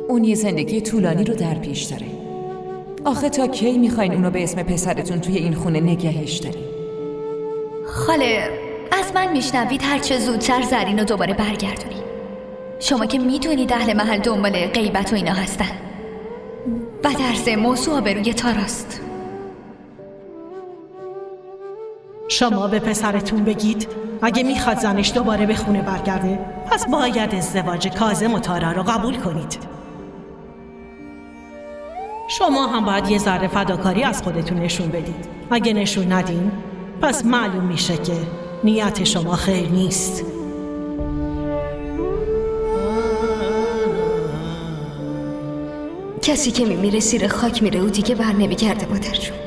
اون یه زندگی طولانی رو در پیش داره. آخه تا کی میخواین اونو به اسم پسرتون توی این خونه نگهش دارین؟ خاله، از من میشنوید هرچه زودتر زرین رو دوباره برگردونی. شما که میدونید اهل محل دنبال غیبت و اینا هستن و درس موضوع آبروی تاراست. شما به پسرتون بگید اگه میخواد زنش دوباره به خونه برگرده پس باید ازدواج کاظم و تارا رو قبول کنید. شما هم باید یه ذره فداکاری از خودتون نشون بدید. اگه نشون ندین پس معلوم میشه که نیت شما خیر نیست. کسی که میمیره زیر خاک میره و دیگه بر نمیگرده مادر جون.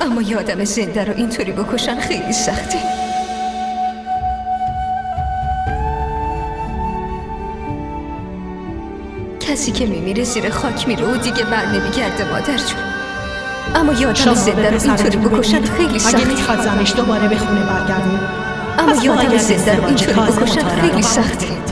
اما یه آدم زنده رو اینطوری بکشن خیلی سخته. کسی که میمیره زیر خاک میره و دیگه بر نمیگرده مادر جون. اما یه آدم زنده رو اینطوری بکشن خیلی سخته. اگه میخواد زنش دوباره به خونه برگرده اما یه آدم زنده رو اینطوری بکشن خیلی سخته.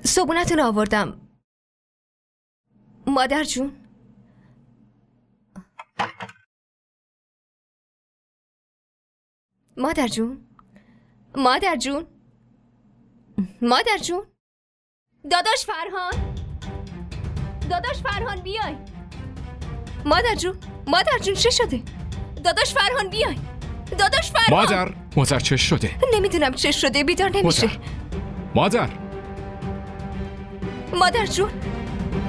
صبونتون آوردم مادر جون. مادر جون، مادر جون، مادر جون، داداش فرهان، داداش فرهان بیای. مادر جون، مادر جون چه شده؟ داداش فرهان بیای. داداش فرهان. مادر چه شده؟ نمیدونم چه شده، بیدار نمیشه. مادر مادر جون،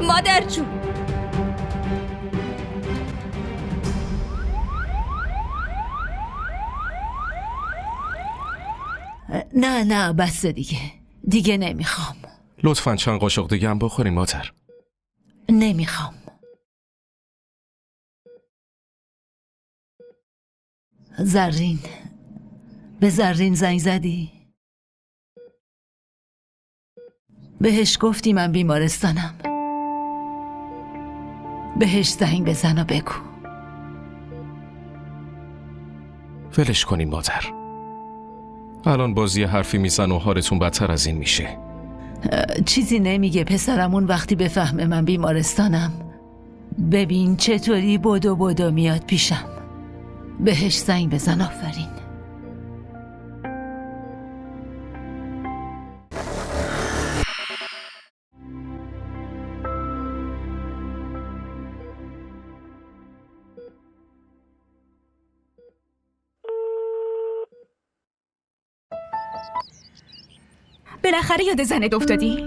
مادر جون. نه بس دیگه نمیخوام. لطفاً چند قاشق دیگه هم بخورین مادر. نمیخوام. زرین، به زرین زنگ زدی؟ بهش گفتی من بیمارستانم؟ بهش زنگ بزن و بگو. ولش کنین مادر. الان بازی حرفی میزن و حالتون بدتر از این میشه. چیزی نمیگه پسرمون وقتی بفهمه من بیمارستانم. ببین چطوری بدو میاد پیشم. بهش زنگ بزن. آفرین. بالاخره یاد زنت افتادی؟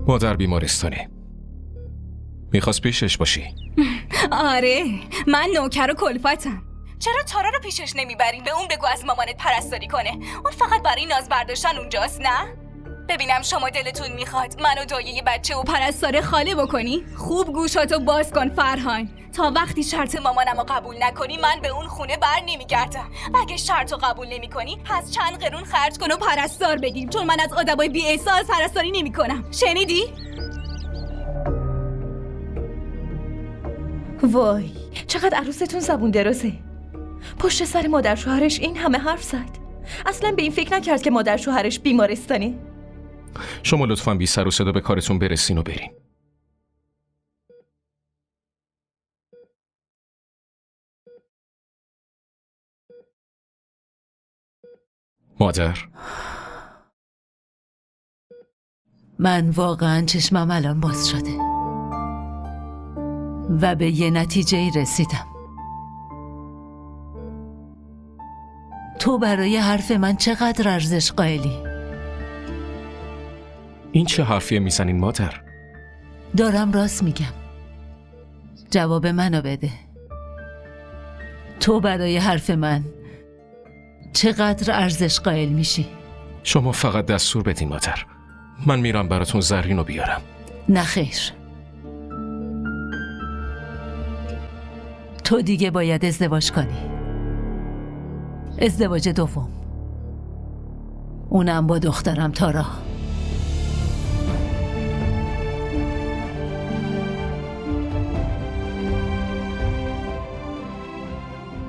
مادر بیمارستانه. میخواست پیشش باشی. آره، من نوکر و کلفتم. چرا تارا رو پیشش نمیبرین؟ به اون بگو از مامانت پرستاری کنه. اون فقط برای ناز برداشتن اونجاست، نه؟ ببینم شما دلتون میخواد من و دایه بچه و پرستار خاله بکنی؟ خوب گوشاتو باز کن فرهان. تا وقتی شرط مامانمو قبول نکنی من به اون خونه بر نمیگردم. و اگه شرطو قبول نمیکنی پس چند قرون خرج کن و پرستار بگیر، چون من از آدمای بی احساس پرستاری نمیکنم. شنیدی؟ وای، چقدر عروستون زبون درازه. پشت سر مادر شوهرش این همه حرف زد. اصلا به این فکر نکرد که مادر شوهرش بیمارستانه. شما لطفاً بی سر و صدا به کارتون برسین و برین. مادر، من واقعا چشمم الان باز شده و به یه نتیجه رسیدم. تو برای حرف من چقدر ارزش قائلی. این چه حرفیه میزنین مادر؟ دارم راست میگم. جواب منو بده. تو برای حرف من چقدر ارزش قائل میشی؟ شما فقط دستور بدین مادر. من میرم براتون زرین رو بیارم. نه خیر. تو دیگه باید ازدواج کنی. ازدواج دوم. اونم با دخترم تارا.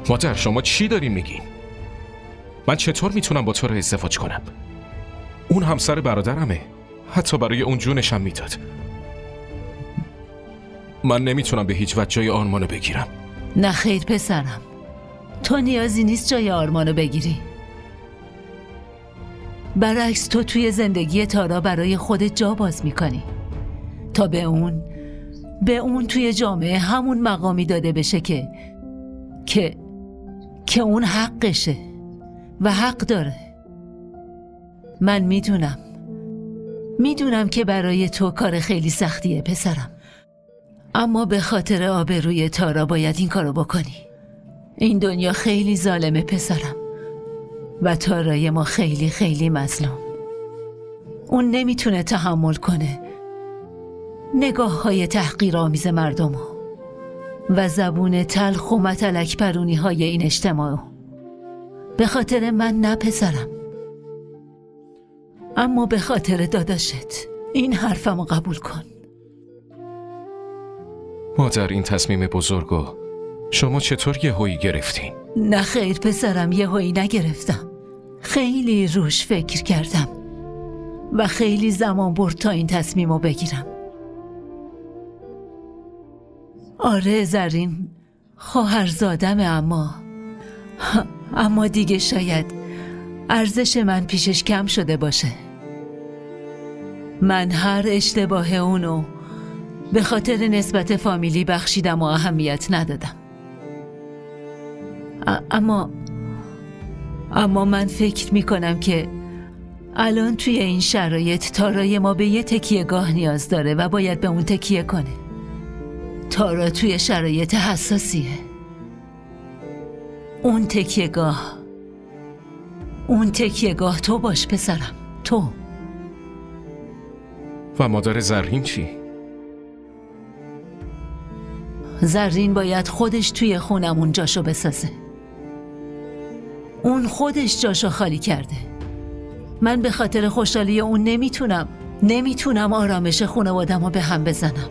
مادر شما چی دارین میگین؟ من چطور میتونم با تو رو ازدواج کنم؟ اون همسر برادرمه. حتی برای اون جونشم میداد. من نمیتونم به هیچ وجه جای آرمانو بگیرم. نه خیر پسرم. تو نیازی نیست جای آرمانو بگیری. برعکس تو توی زندگی تارا برای خودت جا باز میکنی تا به اون توی جامعه همون مقامی داده بشه که اون حقشه و حق داره. من میدونم که برای تو کار خیلی سختیه پسرم، اما به خاطر آبروی تارا باید این کارو بکنی. این دنیا خیلی ظالمه پسرم و تارای ما خیلی خیلی مظلوم. اون نمیتونه تحمل کنه نگاه های تحقیرآمیز مردم و زبون تلخ و متلک پرونی های این اجتماع. به خاطر من نه پسرم، اما به خاطر داداشت این حرفمو قبول کن. مادر این تصمیم بزرگو شما چطور یهویی گرفتین؟ نه خیر پسرم، یهویی نگرفتم. خیلی روش فکر کردم و خیلی زمان برد تا این تصمیمو بگیرم. آره زرین خواهرزادمه، اما دیگه شاید ارزش من پیشش کم شده باشه. من هر اشتباه اونو به خاطر نسبت فامیلی بخشیدم و اهمیت ندادم. اما من فکر میکنم که الان توی این شرایط تارای ما به یه تکیهگاه نیاز داره و باید به اون تکیه کنه. تارا توی شرایط حساسیه. اون تکیهگاه تو باش پسرم، تو. و مادر زرین چی؟ زرین باید خودش توی خونمون جاشو بسازه. اون خودش جاشو خالی کرده. من به خاطر خوشحالی اون نمیتونم آرامش خانواده‌مو به هم بزنم.